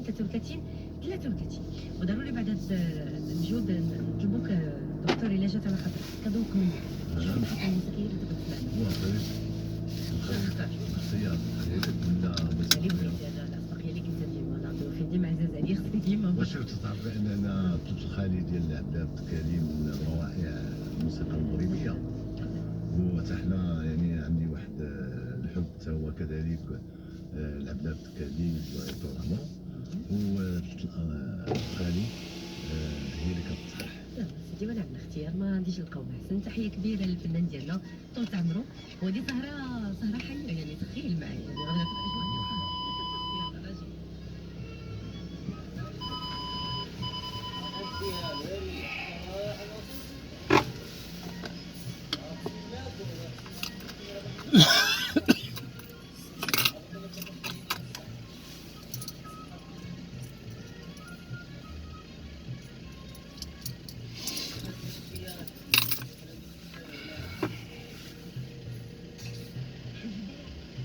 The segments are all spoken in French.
32 33 33 وضروري بعد الجهود نطلبوك دكتور الا جات على خاطرك كذوق منك شنو المحطه الموسيقيه اللي تبغي تسمعنا؟ نختار اختيار ولا اللي بغيتي انا الاسبقيه اللي قلتها ديما نعطيو فين ديما عزاز عليا خصني ديما واش تعرف بان انا توت الخالي ديال عبد الكريم من روائع الموسيقى المغربيه وحتى حنا يعني عندي واحد الحب حتى هو كذلك لعبد الكريم وطورامون وخالي هي اللي كتصحح سيدي وانا عندنا اختيار ما عنديش القوم احسن تحيه كبيره للفنان ديالنا طول عمرو وهذه سهره حيه يعني تخيل معايا يعني غادي في الاجواء يلا راجل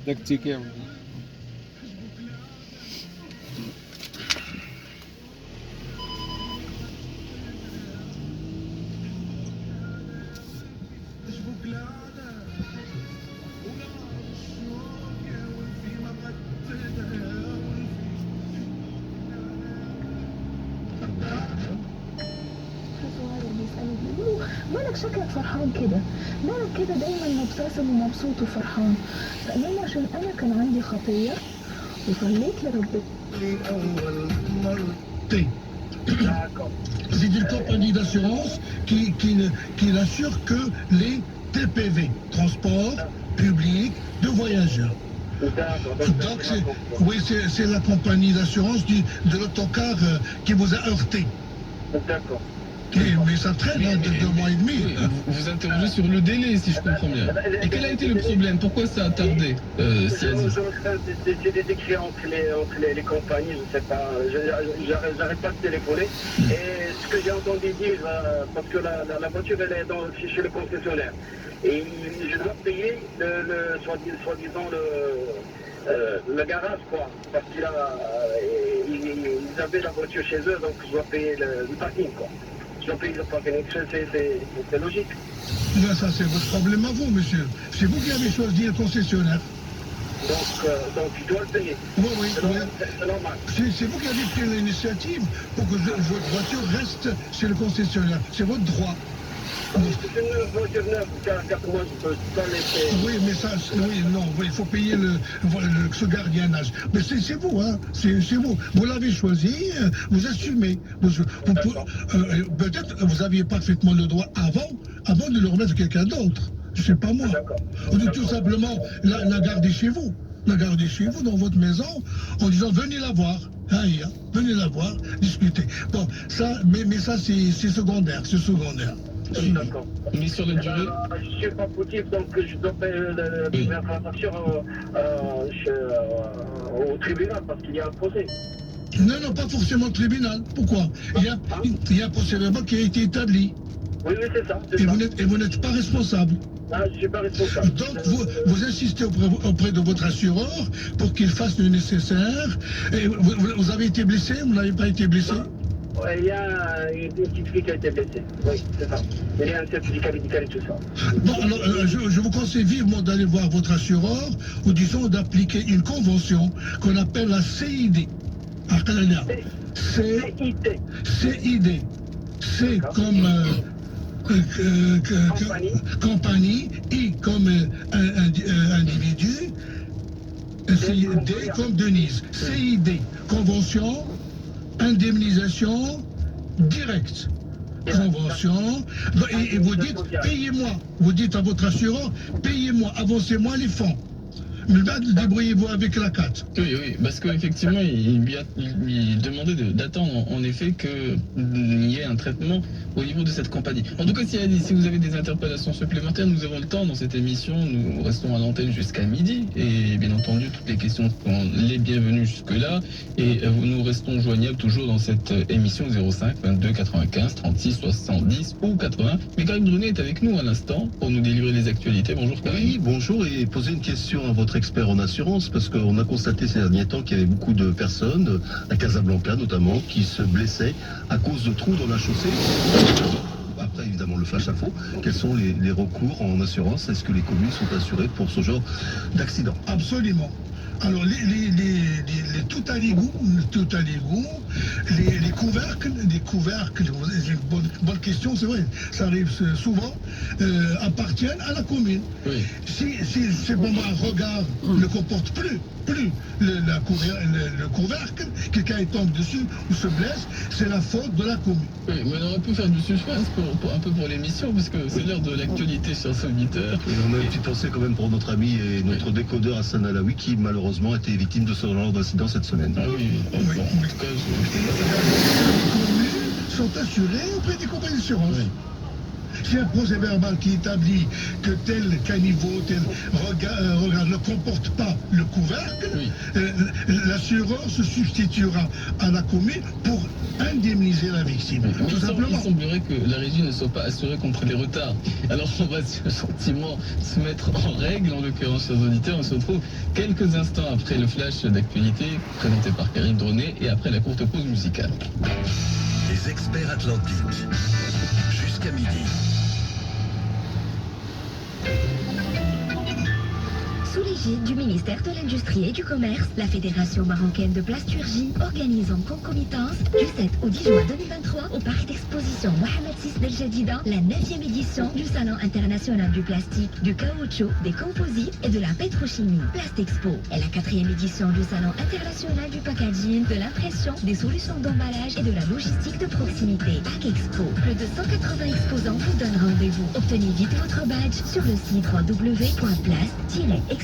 تكتيكي مالك شكلك فرحان كده؟ مالك كده دايما مبتسم ومبسوط وفرحان؟ فقالي عشان انا كان عندي خطيه وصليت لربنا. C'est une compagnie d'assurance qui n'assure que les TPV, transport public de voyageurs. Donc, oui, c'est la compagnie d'assurance de l'autocar qui vous a heurté. D'accord. Mais ça traîne hein, de 2 mois et demi. Oui, vous interrogez sur le délai, si je comprends bien. Et quel a été le problème? Pourquoi ça a tardé, Siazi? C'est des écrits entre les compagnies, je ne sais pas. J'arrête pas de téléphoner. Et ce que j'ai entendu dire, parce que la voiture, elle est chez le concessionnaire. Et je dois payer soi-disant le garage, quoi. Parce qu'ils avaient la voiture chez eux, donc je dois payer le parking, quoi. Je dois payer le parking. C'est logique. Là, ça, c'est votre problème à vous, monsieur. C'est vous qui avez choisi le concessionnaire. Donc je dois le payer. Oui, oui, oui. C'est normal. C'est vous qui avez pris l'initiative pour que votre voiture reste chez le concessionnaire. C'est votre droit. C'est une voiture neuve, car moi je peux pas laisser. Oui, mais ça, oui, non, oui, il faut payer ce gardiennage. Mais c'est vous, hein, c'est vous. Vous l'avez choisi, vous assumez. Peut-être vous aviez parfaitement le droit avant de le remettre à quelqu'un d'autre. Je sais pas moi. Tout simplement la garder chez vous. La garder chez vous dans votre maison en disant venez la voir. Venez la voir, discuter. Bon, ça, mais ça c'est secondaire, c'est secondaire. D'accord. Mais sur la durée? Je suis pas fautif, donc je dois payer la transaction au tribunal parce qu'il y a un procès. Non, pas forcément le tribunal. Pourquoi? Il y a un procès verbal qui a été établi. Oui, c'est ça. Et vous n'êtes pas responsable. Ah, je ne suis pas responsable. Donc vous insistez auprès de votre assureur pour qu'il fasse le nécessaire. Et vous avez été blessé? Vous n'avez pas été blessé? Il y a une petite fille qui a été blessée. Oui, c'est ça. Il y a un certificat médical et tout ça. Bon, alors je vous conseille vivement d'aller voir votre assureur ou disons d'appliquer une convention qu'on appelle la CID. CID. C'est comme compagnie, I comme individu, D comme Denise. CID, convention, indemnisation directe. Convention, et vous dites payez-moi, vous dites à votre assureur payez-moi, avancez-moi les fonds. Mais là, débrouillez-vous avec la 4. Oui, parce qu'effectivement, il demandait d'attendre en effet qu'il y ait un traitement au niveau de cette compagnie. En tout cas, si vous avez des interpellations supplémentaires, nous avons le temps dans cette émission. Nous restons à l'antenne jusqu'à midi. Et bien entendu, toutes les questions sont les bienvenues jusque-là. Et nous restons joignables toujours dans cette émission 05 22 95 36 70 ou 80. Mais Karim Drunet est avec nous à l'instant pour nous délivrer les actualités. Bonjour Karim. Oui, bonjour et poser une question à votre expert en assurance, parce qu'on a constaté ces derniers temps qu'il y avait beaucoup de personnes, à Casablanca notamment, qui se blessaient à cause de trous dans la chaussée. Après, évidemment, le flash info. Quels sont les recours en assurance? Est-ce que les communes sont assurées pour ce genre d'accident? Absolument. Alors, les tout-à-l'égout, les couvercles, c'est une bonne question, c'est vrai, ça arrive souvent, appartiennent à la commune. Oui. Si ces moments regard ne comportent plus le couvercle, quelqu'un tombe dessus ou se blesse, c'est la faute de la commune. Oui, mais on aurait pu faire du suspense un peu pour l'émission, puisque c'est l'heure de l'actualité, chers auditeurs. Et on a une petite pensée quand même pour notre ami et notre décodeur Hassan Alaoui, qui malheureusement a été victime de ce genre d'incident cette semaine. Ah oui, Oui. bon, en tout cas, Les communes sont assurées auprès des compagnies d'assurance. Oui. Si un procès verbal qui établit que tel caniveau, tel regard ne comporte pas le couvercle, Oui. l'assureur se substituera à la commune pour indemniser la victime. Mais Tout il simplement. semblerait que la régie ne soit pas assurée contre les retards. Alors on va gentiment se mettre en règle, en l'occurrence, chers auditeurs. On se retrouve quelques instants après le flash d'actualité présenté par Karim Dronet et après la courte pause musicale. Les experts atlantiques. Jusqu'à midi. Sous l'égide du ministère de l'Industrie et du Commerce, la Fédération marocaine de plasturgie organise en concomitance du 7 au 10 juin 2023 au parc d'exposition Mohamed VI Bel Jadida la 9e édition du Salon international du plastique, du caoutchouc, des composites et de la pétrochimie. Plastexpo est la 4e édition du Salon international du packaging, de l'impression, des solutions d'emballage et de la logistique de proximité. Pack Expo, plus de 180 exposants vous donnent rendez-vous. Obtenez vite votre badge sur le site www.place-expo.ma.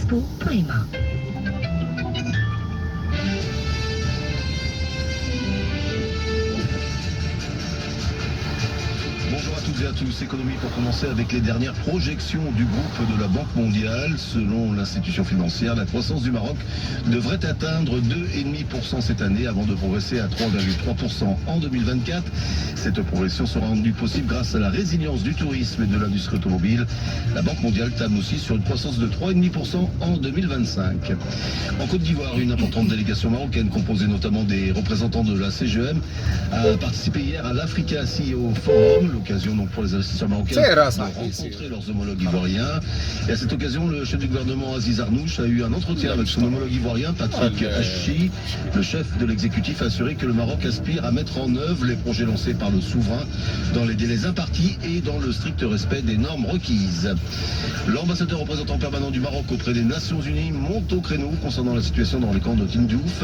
Bonjour à toutes et à tous. Économie pour commencer avec les dernières projections du groupe de la Banque mondiale. Selon l'institution financière, la croissance du Maroc devrait atteindre 2,5% cette année avant de progresser à 3,3% en 2024. Cette progression sera rendue possible grâce à la résilience du tourisme et de l'industrie automobile. La Banque mondiale table aussi sur une croissance de 3,5% en 2025. En Côte d'Ivoire, une importante délégation marocaine composée notamment des représentants de la CGM a participé hier à l'Africa CEO Forum, l'occasion donc pour les investisseurs marocains de rencontrer leurs homologues ivoiriens. Et à cette occasion, le chef du gouvernement Aziz Arnouch a eu un entretien avec son homologue ivoirien Patrick Hachi. Le chef de l'exécutif a assuré que le Maroc aspire à mettre en œuvre les projets lancés par le souverain dans les délais impartis et dans le strict respect des normes requises. L'ambassadeur représentant permanent du Maroc auprès des Nations Unies monte au créneau concernant la situation dans les camps de Tindouf.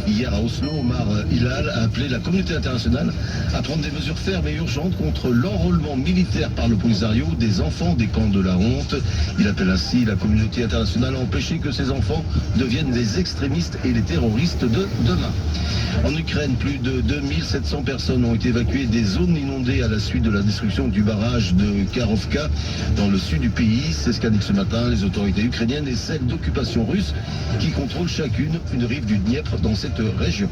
Hier à Oslo, Omar Hilal a appelé la communauté internationale à prendre des mesures fermes et urgentes contre l'enrôlement militaire par le Polisario des enfants des camps de la honte. Il appelle ainsi la communauté internationale à empêcher que ces enfants deviennent les extrémistes et les terroristes de demain. En Ukraine, plus de 2700 personnes ont été évacuées des zones inondées à la suite de la destruction du barrage de Karovka dans le sud du pays. C'est ce qu'indiquent ce matin les autorités ukrainiennes et celles d'occupation russe qui contrôlent chacune une rive du Dniepr dans cette région.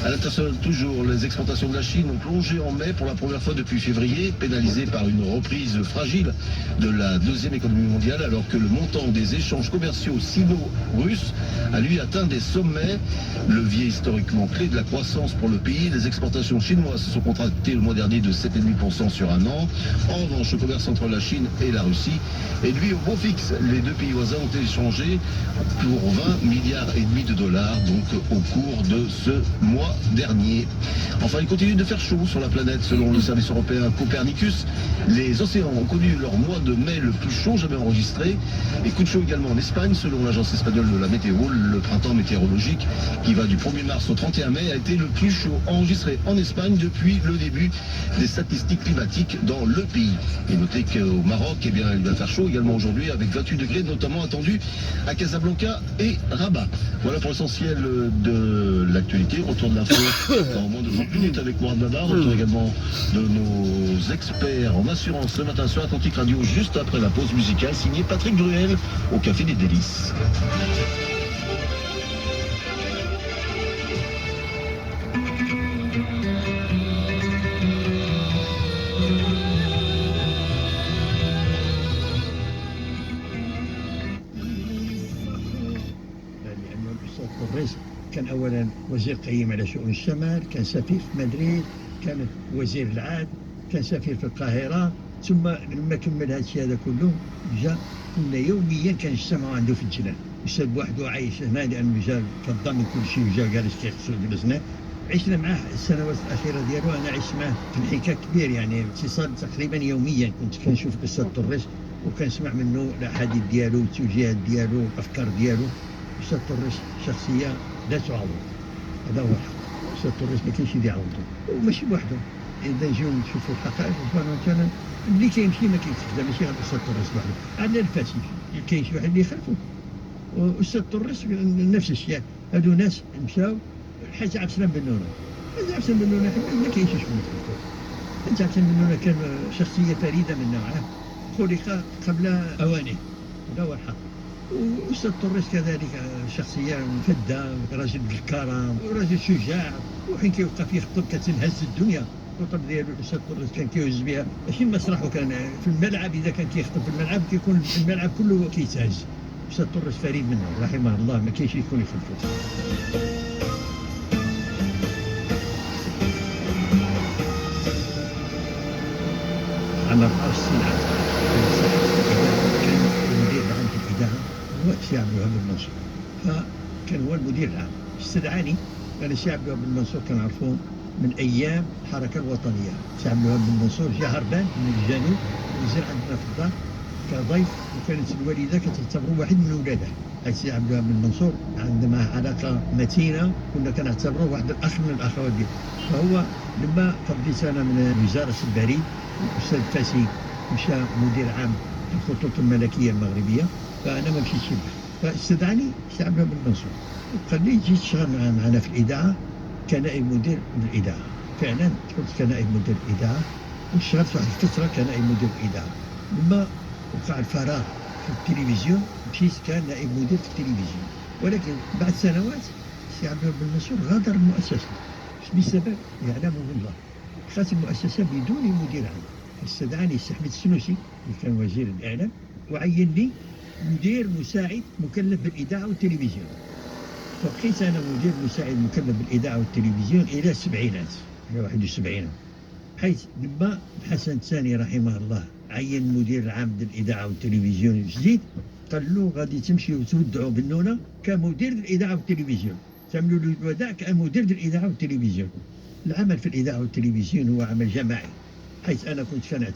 À l'international toujours, les exportations de la Chine ont plongé en mai pour la première fois depuis février, pénalisées par une reprise fragile de la deuxième économie mondiale, alors que le montant des échanges commerciaux sino-russes a lui atteint des sommets, levier historiquement clé de la croissance pour le pays. Les exportations chinoises se sont contractées le mois dernier de 7,5% sur un an. En revanche, le commerce entre la Chine et la Russie est lui au beau fixe. Les deux pays voisins ont échangé pour 20,5 milliards de dollars donc au cours de ce mois dernier. Enfin, il continue de faire chaud sur la planète selon le service européen Copernicus. Les océans ont connu leur mois de mai le plus chaud jamais enregistré. Et coup de chaud également en Espagne, selon l'agence espagnole de la météo. Le printemps météorologique qui va du 1er mars au 31 mai a été le plus chaud enregistré en Espagne depuis le début des statistiques climatiques dans le pays. Et notez qu'au Maroc, eh bien, il va faire chaud également aujourd'hui avec 28 degrés, notamment attendus à Casablanca et Rabat. Voilà pour l'essentiel de l'actualité. Retour de l'info dans moins de 30 minutes avec Mourad Babar. Retour également de nos experts en assurance ce matin sur Atlantique Radio, juste après la pause musicale, signé Patrick Bruel au Café des Délices. كان أولا وزير قيم على شؤون الشمال، كان سفير في مدريد، كان وزير العدل، كان سفير في القاهرة، ثم لما كمل هذا الشيء هذا كله جا كنا يوميا كنجتمعوا عنده في الجنان. أستاذ بوحده عايش هنا لأنه جا فضى من كل شيء وجا جالس كيخصو جلسنا. عشنا معاه السنوات الأخيرة ديالو، أنا عشت معاه في الحكاية كبير يعني اتصال تقريبا يوميا. كنت كنشوف قصة طريس وكنسمع منه الأحاديث ديالو والتوجيهات ديالو والأفكار ديالو. أستاذ طريس شخصية لا تعوض، هذا هو الحق. أستاذ طريس ما كاينش اللي يعوضو وماشي بوحده. إذا نجيو نشوفوا الحقائق مثلا اللي كيمشي ما كيتخدم، ماشي غير أستاذ طريس وحده، عندنا الفاسد كاين شي واحد اللي يخلفو. وأستاذ طريس نفس الشيء، هادو ناس مشاو. الحاج عبد السلام بنونه، الحاج عبد السلام بنونه ما كاينش شكون يخلفو. الحاج عبد السلام بنونه كان شخصية فريدة من نوعه، خلق قبل أوانه، هذا هو الحق. وأستاذ طريس كذلك شخصية فدة، راجل بالكرم وراجل شجاع، وحين كيوقف يخطب كتنهز الدنيا. الخطب ديالو الأستاذ طريس كان كيهز بها ماشي المسرح، وكان في الملعب. إذا كان كيخطب في الملعب كيكون الملعب كله كيتهز. أستاذ طريس فريد منه رحمه الله، ما كاينش يكون يخلفو. عمر 64 عام كان المدير العام في الإذاعة هو السي عبد الوهاب المنصور، فكان هو المدير العام. استدعاني. أنا السي عبد الوهاب المنصور كنعرفوه من أيام الحركة الوطنية. السي عبد الوهاب المنصور جا هربان من الجنوب ونزل عندنا في الدار كضيف، وكانت الوالدة كتعتبره واحد من ولادها. السي عبد الوهاب المنصور عندنا علاقة متينة، كنا كنعتبروه واحد الأخ من الأخوات ديالو. فهو لما قضيت أنا من وزارة البريد، الأستاذ فاسي مشى مدير عام في الخطوط الملكية المغربية، فأنا ما مشيتش معه. فاستدعاني السي عبد الوهاب المنصور وقال لي جيت تشتغل معنا في الإذاعة كنائب مدير الإذاعة. فعلا كنت كنائب مدير الإذاعة، واشتغلت واحد الفترة كنائب مدير الإذاعة. لما وقع الفراغ في التلفزيون مشيت كنائب مدير في التلفزيون، ولكن بعد سنوات السي عبد الوهاب المنصور غادر المؤسسة بسبب يعلمه الله. خرجت المؤسسة بدون مدير عام. استدعاني السي أحمد السنوسي اللي كان وزير الإعلام وعين لي مدير مساعد مكلف بالإذاعة والتلفزيون. فبقيت أنا مدير مساعد مكلف بالإذاعة والتلفزيون إلى السبعينات، إلى 71، حيث لما حسن الثاني رحمه الله عين المدير العام للإذاعة والتلفزيون الجديد، قال له غادي تمشي وتودعوا بنونه كمدير الإذاعة والتلفزيون، تعملوا له الوداع كمدير الإذاعة والتلفزيون. العمل في الإذاعة والتلفزيون هو عمل جماعي، حيث أنا كنت كنعتمد